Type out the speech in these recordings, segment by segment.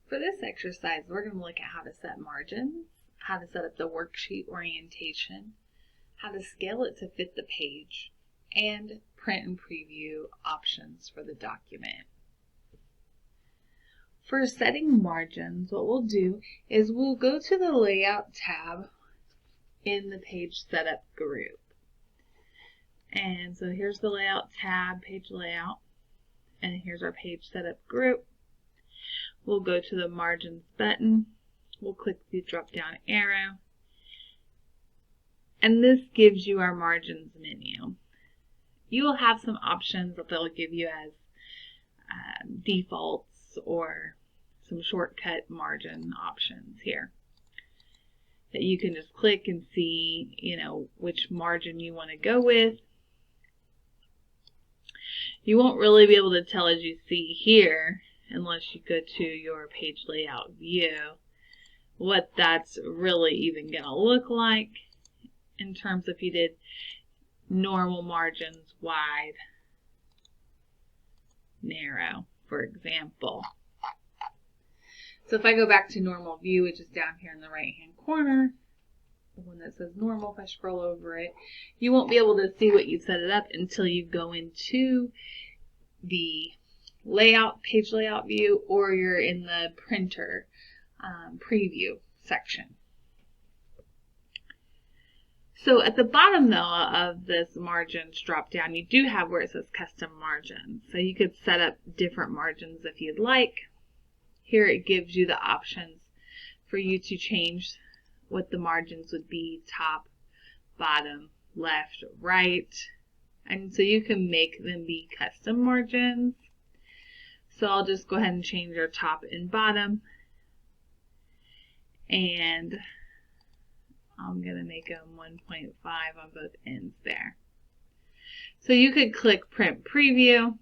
For this exercise, we're going to look at how to set margins, how to set up the worksheet orientation, how to scale it to fit the page, and print and preview options for the document. For setting margins, what we'll do is we'll go to the Layout tab in the Page Setup group. And so here's the Layout tab, Page Layout, and here's our Page Setup group. We'll go to the Margins button. We'll click the drop-down arrow. And this gives you our Margins menu. You will have some options that they'll give you as defaults or some shortcut margin options here that you can just click and see, which margin you want to go with. You won't really be able to tell, as you see here, unless you go to your page layout view, what that's really even going to look like in terms of if you did normal margins, wide, narrow, for example. So if I go back to normal view, which is down here in the right hand corner, the one that says normal, if I scroll over it, you won't be able to see what you set it up until you go into the layout, page layout view, or you're in the printer preview section. So at the bottom, though, of this margins drop down, you do have where it says custom margins. So you could set up different margins if you'd like. Here it gives you the options for you to change what the margins would be: top, bottom, left, right. And so you can make them be custom margins. So I'll just go ahead and change our top and bottom. And I'm going to make them 1.5 on both ends there. So you could click Print Preview,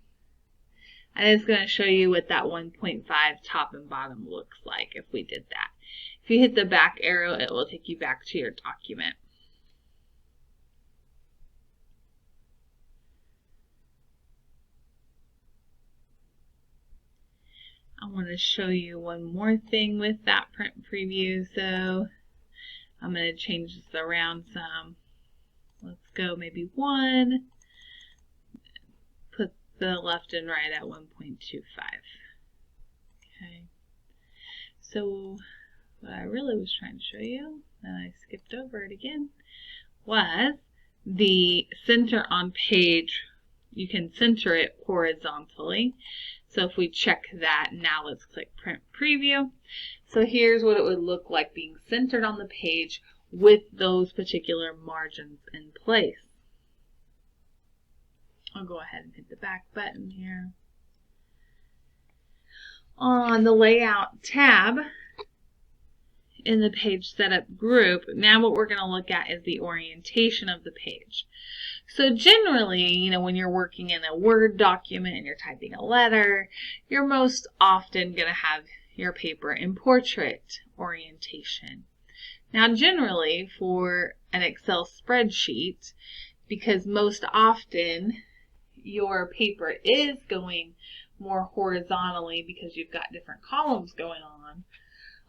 and it's going to show you what that 1.5 top and bottom looks like if we did that. If you hit the back arrow, it will take you back to your document. I want to show you one more thing with that print preview. So I'm going to change this around some. Let's go maybe 1. Put the left and right at 1.25. Okay. So what I really was trying to show you, and I skipped over it again, was the center on page. You can center it horizontally. So if we check that, now let's click Print Preview. So here's what it would look like being centered on the page with those particular margins in place. I'll go ahead and hit the back button here. On the Layout tab in the Page Setup group, now what we're going to look at is the orientation of the page. So generally, when you're working in a Word document and you're typing a letter, you're most often going to have your paper in portrait orientation. Now generally for an Excel spreadsheet, because most often your paper is going more horizontally because you've got different columns going on,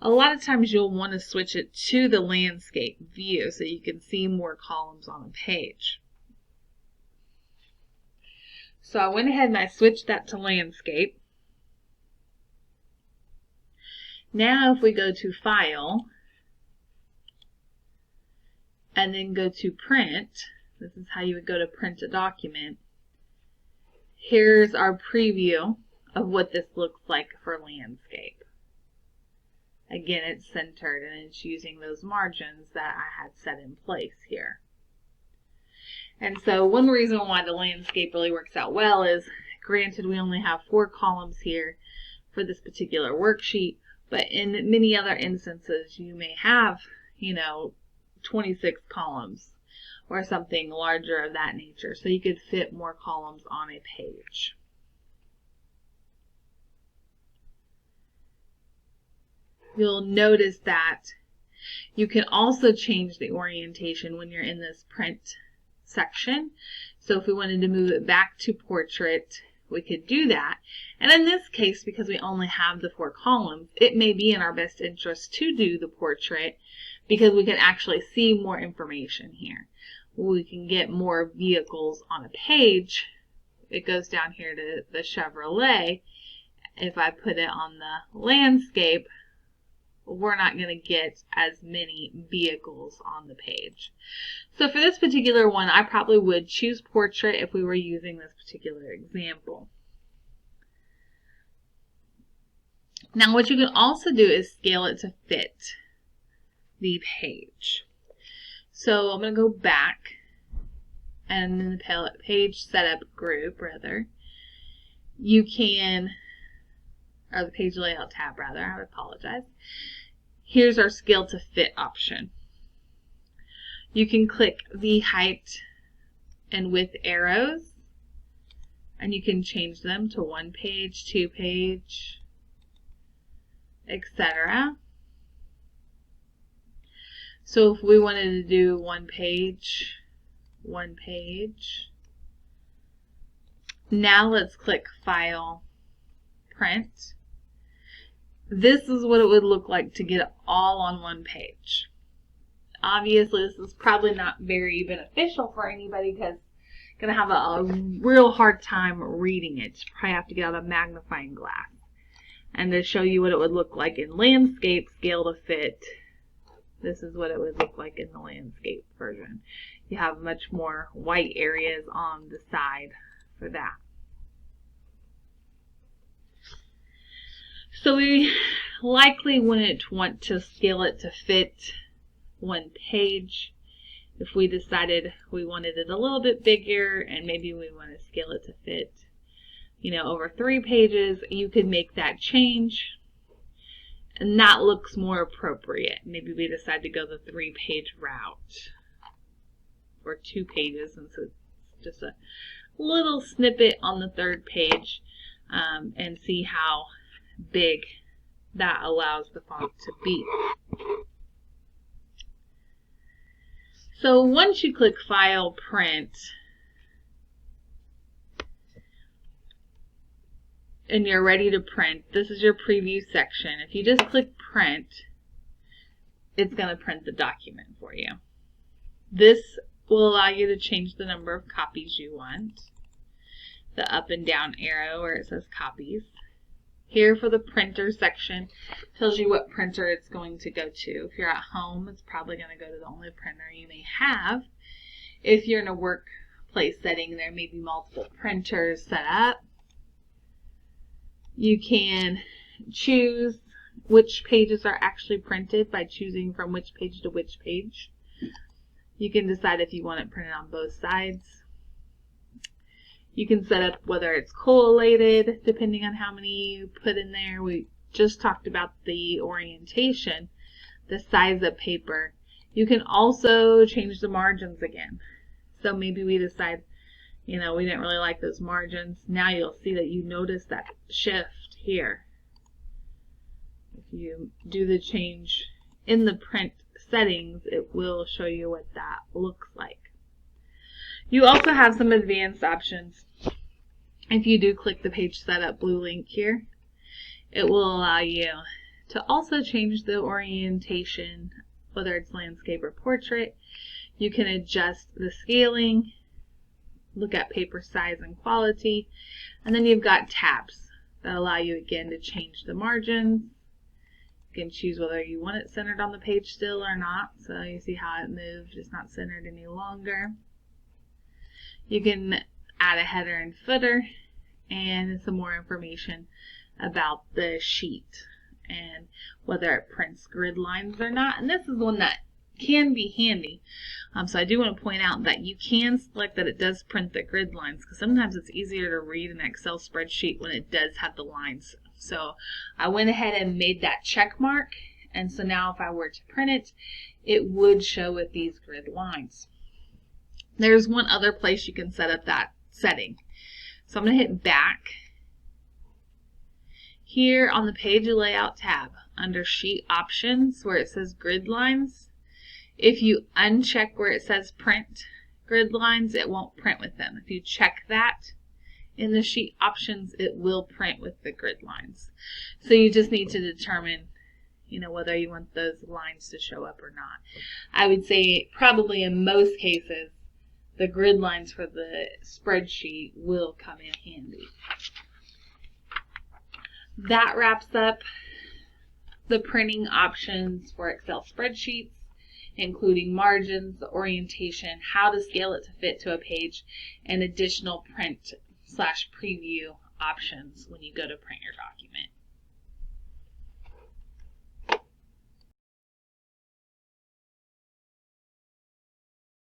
a lot of times you'll want to switch it to the landscape view so you can see more columns on a page. So I went ahead and I switched that to landscape. Now if we go to File and then go to Print, this is how you would go to print a document. Here's our preview of what this looks like for landscape. Again, it's centered and it's using those margins that I had set in place here. And so one reason why the landscape really works out well is, granted, we only have 4 columns here for this particular worksheet, but in many other instances you may have, 26 columns or something larger of that nature. So you could fit more columns on a page. You'll notice that you can also change the orientation when you're in this print section. So if we wanted to move it back to portrait, we could do that. And in this case, because we only have the 4 columns, it may be in our best interest to do the portrait because we can actually see more information here. We can get more vehicles on a page. It goes down here to the Chevrolet. If I put it on the landscape, we're not going to get as many vehicles on the page. So for this particular one, I probably would choose portrait if we were using this particular example. Now what you can also do is scale it to fit the page. So I'm going to go back, and in the page setup group, you can, or the page layout tab rather, I apologize. Here's our scale to fit option. You can click the height and width arrows, and you can change them to 1 page, 2 page, etc. So if we wanted to do 1 page, 1 page. Now let's click File, Print. This is what it would look like to get it all on 1 page. Obviously, this is probably not very beneficial for anybody because it's going to have a real hard time reading it. You probably have to get out a magnifying glass. And to show you what it would look like in landscape, scale to fit, this is what it would look like in the landscape version. You have much more white areas on the side for that. So we likely wouldn't want to scale it to fit 1 page. If we decided we wanted it a little bit bigger and maybe we want to scale it to fit, over 3 pages, you could make that change. And that looks more appropriate. Maybe we decide to go the 3-page route. Or 2 pages, and so it's just a little snippet on the 3rd page, and see how big that allows the font to be. So once you click File, Print, and you're ready to print, this is your preview section. If you just click Print, it's going to print the document for you. This will allow you to change the number of copies you want. The up and down arrow where it says copies. Here for the printer section, tells you what printer it's going to go to. If you're at home, it's probably going to go to the only printer you may have. If you're in a workplace setting, there may be multiple printers set up. You can choose which pages are actually printed by choosing from which page to which page. You can decide if you want it printed on both sides. You can set up whether it's collated, depending on how many you put in there. We just talked about the orientation, the size of paper. You can also change the margins again. So maybe we decide, we didn't really like those margins. Now you'll see that you notice that shift here. If you do the change in the print settings, it will show you what that looks like. You also have some advanced options. If you do click the page setup blue link here, it will allow you to also change the orientation, whether it's landscape or portrait. You can adjust the scaling, look at paper size and quality, and then you've got tabs that allow you again to change the margins. You can choose whether you want it centered on the page still or not. So you see how it moved, it's not centered any longer. You can add a header and footer and some more information about the sheet and whether it prints grid lines or not. And this is one that can be handy. So I do want to point out that you can select that it does print the grid lines, because sometimes it's easier to read an Excel spreadsheet when it does have the lines. So I went ahead and made that check mark, and so now if I were to print it, it would show with these grid lines. There's one other place you can set up that setting. So I'm going to hit back. Here on the page layout tab, under sheet options where it says grid lines, if you uncheck where it says print grid lines, it won't print with them. If you check that, in the sheet options, it will print with the grid lines. So you just need to determine, whether you want those lines to show up or not. I would say probably in most cases, the grid lines for the spreadsheet will come in handy. That wraps up the printing options for Excel spreadsheets, including margins, the orientation, how to scale it to fit to a page, and additional print/preview options when you go to print your document.